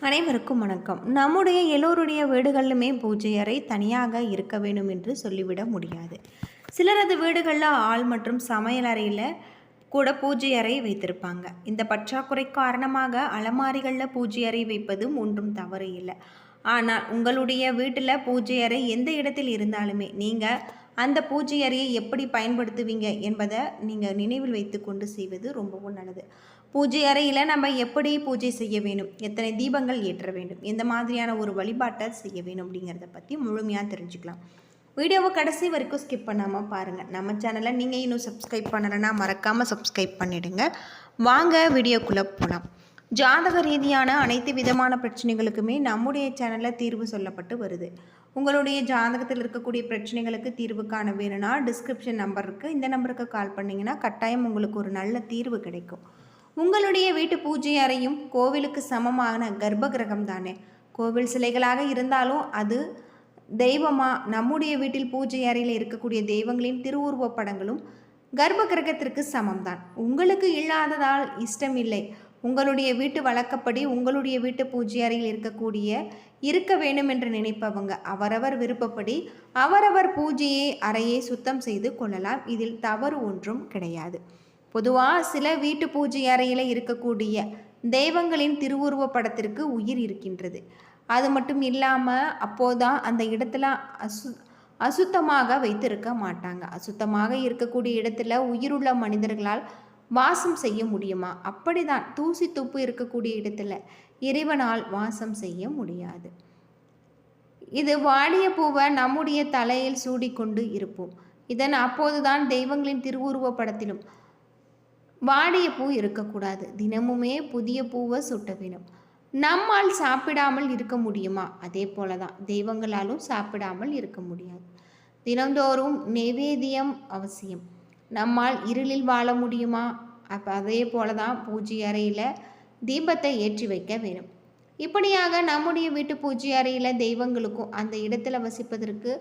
அனைவருக்கும் வணக்கம். நம்முடைய எல்லோருடைய வீடுகளிலுமே பூஜை அறை தனியாக இருக்க வேண்டும் என்று சொல்லிவிட முடியாது. சிலரது வீடுகளில் ஆள் மற்றும் சமையல் அறையில் கூட பூஜை அறை வைத்திருப்பாங்க. இந்த பற்றாக்குறை காரணமாக அலமாரிகளில் பூஜை அறை வைப்பதும் ஒன்றும் தவறு இல்லை. ஆனால் உங்களுடைய வீட்டில் பூஜை அறை எந்த இடத்தில் இருந்தாலுமே நீங்கள் அந்த பூஜை அறையை எப்படி பயன்படுத்துவீங்க என்பதை நீங்கள் நினைவில் வைத்து கொண்டு செய்வது ரொம்பவும் நல்லது. பூஜை அறையில் நம்ம எப்படி பூஜை செய்ய வேணும், எத்தனை தீபங்கள் ஏற்ற வேண்டும், எந்த மாதிரியான ஒரு வழிபாட்டை செய்ய வேணும் அப்படிங்கிறத பற்றி முழுமையாக தெரிஞ்சுக்கலாம். வீடியோவை கடைசி வரைக்கும் ஸ்கிப் பண்ணாமல் பாருங்கள். நம்ம சேனலை நீங்கள் இன்னும் சப்ஸ்கிரைப் பண்ணலைன்னா மறக்காமல் சப்ஸ்கிரைப் பண்ணிவிடுங்க. வாங்க வீடியோக்குள்ளே போகலாம். ஜாதக ரீதியான அனைத்து விதமான பிரச்சனைகளுக்குமே நம்முடைய சேனலில் தீர்வு சொல்லப்பட்டு வருது. உங்களுடைய ஜாதகத்தில் இருக்கக்கூடிய பிரச்சனைகளுக்கு தீர்வு காண வேணும்னா டிஸ்கிரிப்ஷன் நம்பர் இருக்குது. இந்த நம்பருக்கு கால் பண்ணிங்கன்னா கட்டாயம் உங்களுக்கு ஒரு நல்ல தீர்வு கிடைக்கும். உங்களுடைய வீட்டு பூஜை அறையும் கோவிலுக்கு சமமான கர்ப்ப கிரகம் தானே. கோவில் சிலைகளாக இருந்தாலும் அது தெய்வமாக நம்முடைய வீட்டில் பூஜை அறையில் இருக்கக்கூடிய தெய்வங்களின் திருவுருவ படங்களும் கர்ப்ப கிரகத்திற்கு சமம்தான். உங்களுக்கு இல்லாததால் இஷ்டம் இல்லை. உங்களுடைய வீட்டு வழக்கப்படி உங்களுடைய வீட்டு பூஜை அறையில் இருக்க வேண்டும் என்று நினைப்பவங்க அவரவர் விருப்பப்படி அவரவர் பூஜையை அறையை சுத்தம் செய்து கொள்ளலாம். இதில் தவறு ஒன்றும் கிடையாது. பொதுவாக சில வீட்டு பூஜை அறையில் இருக்கக்கூடிய தெய்வங்களின் திருவுருவ படத்திற்கு உயிர் இருக்கின்றது. அது மட்டும் இல்லாமல் அப்போதான் அந்த இடத்துல அசுத்தமாக வைத்திருக்க மாட்டாங்க. அசுத்தமாக இருக்கக்கூடிய இடத்துல உயிருள்ள மனிதர்களால் வாசம் செய்ய முடியுமா? அப்படிதான் தூசி துப்பு இருக்கக்கூடிய இடத்துல இறைவனால் வாசம் செய்ய முடியாது. இது வாடிய பூவை நம்முடைய தலையில் சூடிக்கொண்டு இருப்போம். இதன் அப்போதுதான் தெய்வங்களின் திருவுருவ படத்திலும் வாடிய பூ இருக்கக்கூடாது. தினமுமே புதிய பூவை சுட்ட வேணும். நம்மால் சாப்பிடாமல் இருக்க முடியுமா? அதே போல தான் தெய்வங்களாலும் சாப்பிடாமல் இருக்க முடியாது. தினந்தோறும் நைவேத்தியம் அவசியம். நம்மால் இருளில் வாழ முடியுமா? அப்போ அதே போல தான் பூஜை அறையில் தீபத்தை ஏற்றி வைக்க வேணும். இப்படியாக நம்முடைய வீட்டு பூஜை அறையில் தெய்வங்களுக்கும் அந்த இடத்துல வசிப்பதற்கு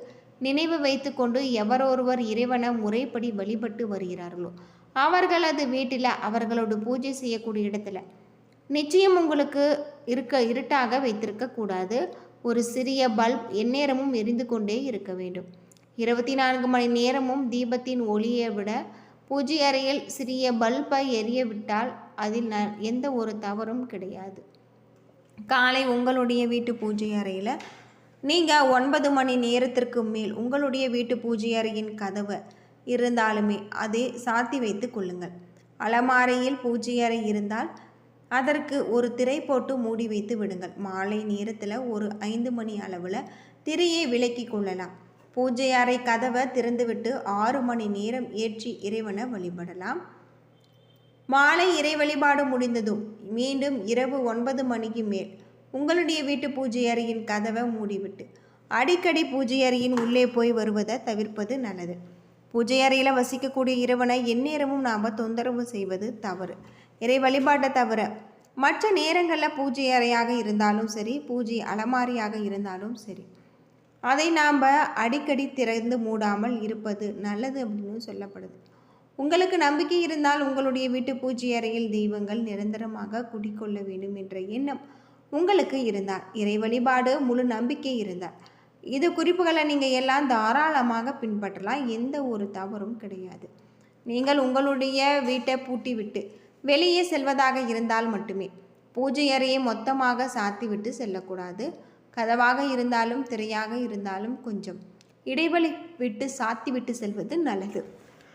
நினைவு வைத்து கொண்டு எவரொருவர் இறைவனை முறைப்படி வழிபட்டு வருகிறார்களோ அவர்களது வீட்டில் அவர்களோடு பூஜை செய்யக்கூடிய இடத்துல நிச்சயம் உங்களுக்கு இருட்டாக வைத்திருக்கக்கூடாது. ஒரு சிறிய பல்ப் எந்நேரமும் எரிந்து கொண்டே இருக்க வேண்டும். 24 மணி நேரமும் தீபத்தின் ஒளியை விட பூஜை அறையில் சிறிய பல்பை எரிய விட்டால் அதில் எந்த ஒரு தவறும் கிடையாது. காலை உங்களுடைய வீட்டு பூஜை அறையில் நீங்கள் 9 மணி நேரத்திற்கு மேல் உங்களுடைய வீட்டு பூஜை அறையின் கதவை இருந்தாலுமே அதை சாத்தி வைத்து கொள்ளுங்கள். அலமாரியில் பூஜை அறை இருந்தால் அதற்கு ஒரு திரை போட்டு மூடி வைத்து விடுங்கள். மாலை நேரத்தில் ஒரு 5 மணி அளவில் திரையை விலக்கி கொள்ளலாம். பூஜை அறை கதவை திறந்துவிட்டு 6 மணி நேரம் ஏற்றி இறைவனை வழிபடலாம். மாலை இறை வழிபாடு முடிந்ததும் மீண்டும் இரவு 9 மணிக்கு மேல் உங்களுடைய வீட்டு பூஜை அறையின் கதவை மூடிவிட்டு அடிக்கடி பூஜை அறையின் உள்ளே போய் வருவதை தவிர்ப்பது நல்லது. பூஜை அறையில் வசிக்கக்கூடிய இறைவனை எந்நேரமும் நாம் தொந்தரவு செய்வது தவறு. இறை வழிபாட்டை தவிர மற்ற நேரங்களில் பூஜை அறையாக இருந்தாலும் சரி, பூஜை அலமாரியாக இருந்தாலும் சரி, அதை நாம் அடிக்கடி திறந்து மூடாமல் இருப்பது நல்லது அப்படின்னு சொல்லப்படுது. உங்களுக்கு நம்பிக்கை இருந்தால் உங்களுடைய வீட்டு பூஜை அறையில் தெய்வங்கள் நிரந்தரமாக குடிக்கொள்ள வேண்டும் என்ற எண்ணம் உங்களுக்கு இருந்தால், இறை வழிபாடு முழு நம்பிக்கை இருந்தால் இது குறிப்புகளை நீங்கள் எல்லாம் தாராளமாக பின்பற்றலாம். எந்த ஒரு தவறும் கிடையாது. நீங்கள் உங்களுடைய வீட்டை பூட்டி விட்டு வெளியே செல்வதாக இருந்தால் மட்டுமே பூஜை அறையை மொத்தமாக சாத்தி விட்டு செல்லக்கூடாது. கதவாக இருந்தாலும் திரையாக இருந்தாலும் கொஞ்சம் இடைவெளி விட்டு சாத்தி விட்டு செல்வது நல்லது.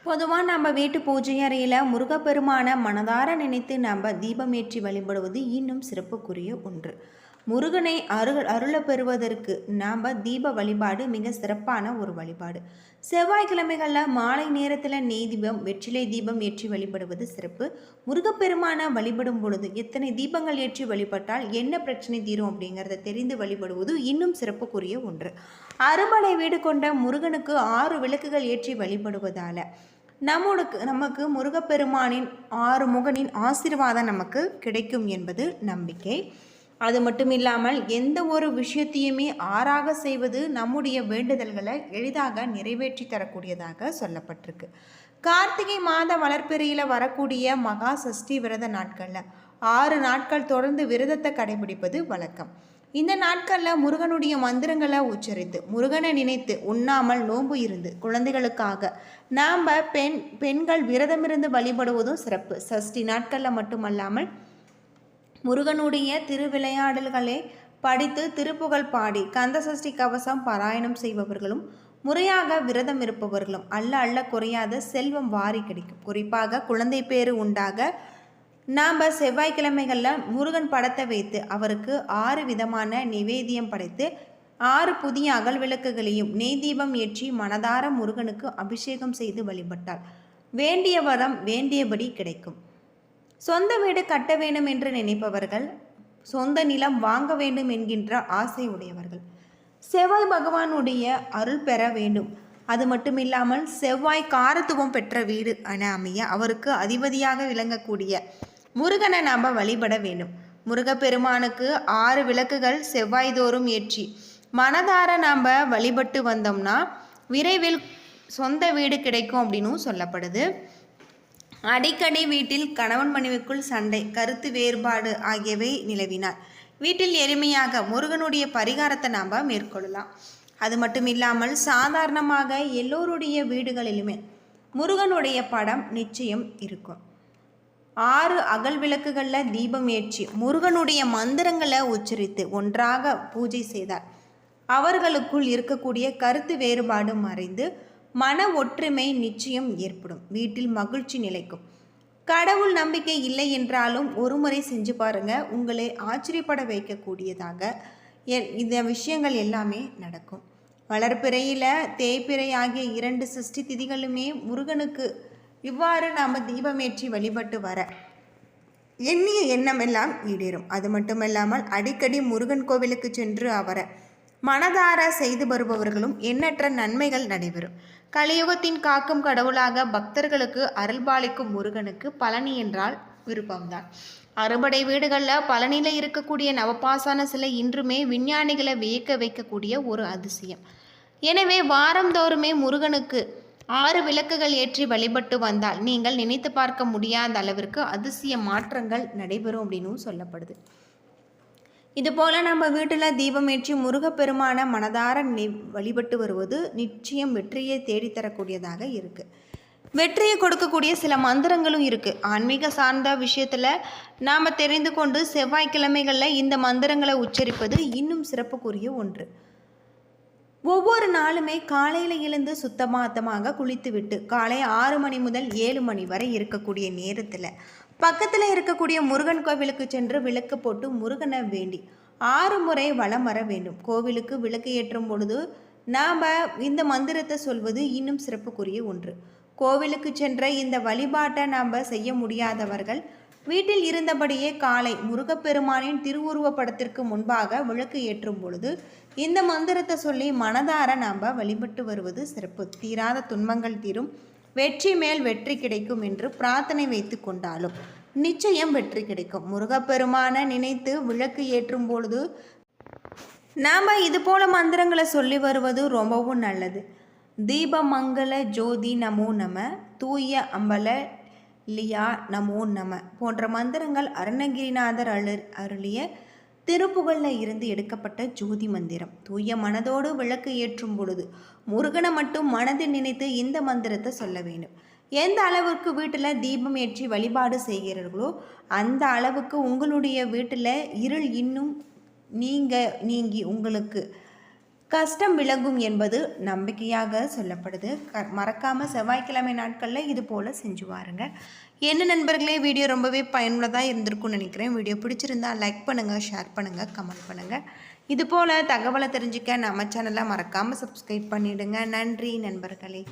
பொதுவாக நம்ம வீட்டு பூஜை அறையில் முருகப்பெருமான மனதார நினைத்து நம்ம தீபமேற்றி வழிபடுவது இன்னும் சிறப்புக்குரிய ஒன்று. முருகனை அருள பெறுவதற்கு நாம் தீப வழிபாடு மிக சிறப்பான ஒரு வழிபாடு. செவ்வாய்க்கிழமைகளில் மாலை நேரத்தில் நெய் தீபம் வெற்றிலை தீபம் ஏற்றி வழிபடுவது சிறப்பு. முருகப்பெருமான வழிபடும் பொழுது எத்தனை தீபங்கள் ஏற்றி வழிபட்டால் என்ன பிரச்சனை தீரும் அப்படிங்கிறத தெரிந்து வழிபடுவது இன்னும் சிறப்புக்குரிய ஒன்று. அறுபடை வீடு கொண்ட முருகனுக்கு 6 விளக்குகள் ஏற்றி வழிபடுவதால் நமக்கு முருகப்பெருமானின் 6 முகனின் ஆசீர்வாதம் நமக்கு கிடைக்கும் என்பது நம்பிக்கை. அது மட்டும் இல்லாமல் எந்த ஒரு விஷயத்தையுமே ஆறாக செய்வது நம்முடைய வேண்டுதல்களை எளிதாக நிறைவேற்றி தரக்கூடியதாக சொல்லப்பட்டிருக்கு. கார்த்திகை மாத வளர்ப்பிறையில் வரக்கூடிய மகா சஷ்டி விரத நாட்களில் 6 நாட்கள் தொடர்ந்து விரதத்தை கடைபிடிப்பது வழக்கம். இந்த நாட்களில் முருகனுடைய மந்திரங்களை உச்சரித்து முருகனை நினைத்து உண்ணாமல் நோன்பு இருந்து குழந்தைகளுக்காக நாம் பெண்கள் விரதமிருந்து வழிபடுவதும் சிறப்பு. சஷ்டி நாட்களில் மட்டுமல்லாமல் முருகனுடைய திருவிளையாடல்களை படித்து திருப்புகழ் பாடி கந்த சஷ்டி கவசம் பாராயணம் செய்பவர்களும் முறையாக விரதம் இருப்பவர்களும் அல்ல குறையாத செல்வம் வாரி கிடைக்கும். குறிப்பாக குழந்தை பேறு உண்டாக நாம் செவ்வாய்க்கிழமைகளில் முருகன் படத்தை வைத்து அவருக்கு 6 விதமான நிவேதியம் படைத்து 6 புதிய அகல் விளக்குகளையும் நெய் தீபம் ஏற்றி மனதார முருகனுக்கு அபிஷேகம் செய்து வழிபட்டால் வேண்டிய வரம் வேண்டியபடி கிடைக்கும். சொந்த வீடு கட்ட வேண்டும் என்று நினைப்பவர்கள், சொந்த நிலம் வாங்க வேண்டும் என்கின்ற ஆசை உடையவர்கள், செவ்வாய் பகவானுடைய அருள் பெற வேண்டும், அது மட்டுமில்லாமல் செவ்வாய் காரத்துவம் பெற்ற வீடு என அமைய அவருக்கு அதிபதியாக விளங்கக்கூடிய முருகனை நாம் வழிபட வேண்டும். முருகப்பெருமானுக்கு 6 விளக்குகள் செவ்வாய்தோறும் ஏற்றி மனதார நாம் வழிபட்டு வந்தோம்னா விரைவில் சொந்த வீடு கிடைக்கும் அப்படின்னும் சொல்லப்படுது. அடிக்கடி வீட்டில் கணவன் மனைவிக்குள் சண்டை, கருத்து வேறுபாடு ஆகியவை நிலவினார் வீட்டில் எளிமையாக முருகனுடைய பரிகாரத்தை நாம் மேற்கொள்ளலாம். அது மட்டும் இல்லாமல் சாதாரணமாக எல்லோருடைய வீடுகளிலுமே முருகனுடைய படம் நிச்சயம் இருக்கும். 6 அகல் விளக்குகளில் தீபம் ஏற்றி முருகனுடைய மந்திரங்களை உச்சரித்து ஒன்றாக பூஜை செய்தார் அவர்களுக்குள் இருக்கக்கூடிய கருத்து வேறுபாடு மறைந்து மன ஒற்றுமை நிச்சயம் ஏற்படும். வீட்டில் மகிழ்ச்சி நிலைக்கும். கடவுள் நம்பிக்கை இல்லை என்றாலும் ஒரு முறை செஞ்சு பாருங்க, உங்களை ஆச்சரியப்பட வைக்கக்கூடியதாக இந்த விஷயங்கள் எல்லாமே நடக்கும். வளர்பிறையில் தேய்பிறை ஆகிய 2 சஷ்டி திதிகளுமே முருகனுக்கு இவ்வாறு நாம் தீபமேற்றி வழிபட்டு வர எண்ணிய எண்ணமெல்லாம் ஈடேறும். அது மட்டுமல்லாமல் அடிக்கடி முருகன் கோவிலுக்கு சென்று அவரை மனதார செய்து வருபவர்களும் எண்ணற்ற நன்மைகள் நடைபெறும். கலியுகத்தின் காக்கும் கடவுளாக பக்தர்களுக்கு அருள்பாலிக்கும் முருகனுக்கு பழனி என்றால் விருப்பம்தான். அறுபடை வீடுகளில் பழனியில் இருக்கக்கூடிய நவபாசான சிலை இன்றுமே விஞ்ஞானிகளை வியக்க வைக்கக்கூடிய ஒரு அதிசயம். எனவே வாரந்தோறுமே முருகனுக்கு 6 விளக்குகள் ஏற்றி வழிபட்டு வந்தால் நீங்கள் நினைத்து பார்க்க முடியாத அளவிற்கு அதிசய மாற்றங்கள் நடைபெறும் அப்படின்னு சொல்லப்படுது. இதுபோல் நம்ம வீட்டில் தீபம் ஏற்றி முருகப்பெருமான மனதார வழிபட்டு வருவது நிச்சயம் வெற்றியை தேடித்தரக்கூடியதாக இருக்குது. வெற்றியை கொடுக்கக்கூடிய சில மந்திரங்களும் இருக்குது. ஆன்மீக சார்ந்த விஷயத்தில் நாம் தெரிந்து கொண்டு செவ்வாய்க்கிழமைகளில் இந்த மந்திரங்களை உச்சரிப்பது இன்னும் சிறப்புக்குரிய ஒன்று. ஒவ்வொரு நாளுமே காலையில் எழுந்து சுத்தமாக குளித்துவிட்டு காலை 6 மணி முதல் 7 மணி வரை இருக்கக்கூடிய நேரத்தில் பக்கத்தில் இருக்கக்கூடிய முருகன் கோவிலுக்கு சென்று விளக்கு போட்டு முருகனை வேண்டி 6 முறை வலம் வர வேண்டும். கோவிலுக்கு விளக்கு ஏற்றும் பொழுது நாம் இந்த மந்திரத்தை சொல்வது இன்னும் சிறப்புக்குரிய ஒன்று. கோவிலுக்கு சென்ற இந்த வழிபாட்டை நாம் செய்ய முடியாதவர்கள் வீட்டில் இருந்தபடியே காலை முருகப்பெருமானின் திருவுருவ படத்திற்கு முன்பாக விளக்கு ஏற்றும் பொழுது இந்த மந்திரத்தை சொல்லி மனதார நாம் வழிபட்டு வருவது சிறப்பு. தீராத துன்பங்கள் தீரும், வெற்றி மேல் வெற்றி கிடைக்கும் என்று பிரார்த்தனை வைத்து கொண்டாலும் நிச்சயம் வெற்றி கிடைக்கும். முருகப்பெருமானை நினைத்து விளக்கு ஏற்றும் பொழுது நாம் இது போல மந்திரங்களை சொல்லி வருவது ரொம்பவும் நல்லது. தீபமங்கல ஜோதி நமோ நம, தூய அம்பல லியா நமோ நம போன்ற மந்திரங்கள் அருணகிரிநாதர் அருளிய திருப்புகழில் இருந்து எடுக்கப்பட்ட ஜோதி மந்திரம். தூய மனதோடு விளக்கு ஏற்றும் பொழுது முருகனை மட்டும் மனதில் நினைத்து இந்த மந்திரத்தை சொல்ல வேண்டும். எந்த அளவுக்கு வீட்டில் தீபம் ஏற்றி வழிபாடு செய்கிறீர்களோ அந்த அளவுக்கு உங்களுடைய வீட்டில் இருள் இன்னும் நீங்கி உங்களுக்கு கஷ்டம் விலகும் என்பது நம்பிக்கையாக சொல்லப்படுது. மறக்காமல் செவ்வாய்க்கிழமை நாட்களில் இது போல் செஞ்சு வாருங்க. என்ன நண்பர்களே, வீடியோ ரொம்பவே பயனுள்ளதாக இருந்திருக்கும்னு நினைக்கிறேன். வீடியோ பிடிச்சிருந்தால் லைக் பண்ணுங்கள், ஷேர் பண்ணுங்கள், கமெண்ட் பண்ணுங்கள். இது போல் தகவலை தெரிஞ்சுக்க நம்ம சேனலை மறக்காமல் சப்ஸ்கிரைப் பண்ணிவிடுங்க. நன்றி நண்பர்களே.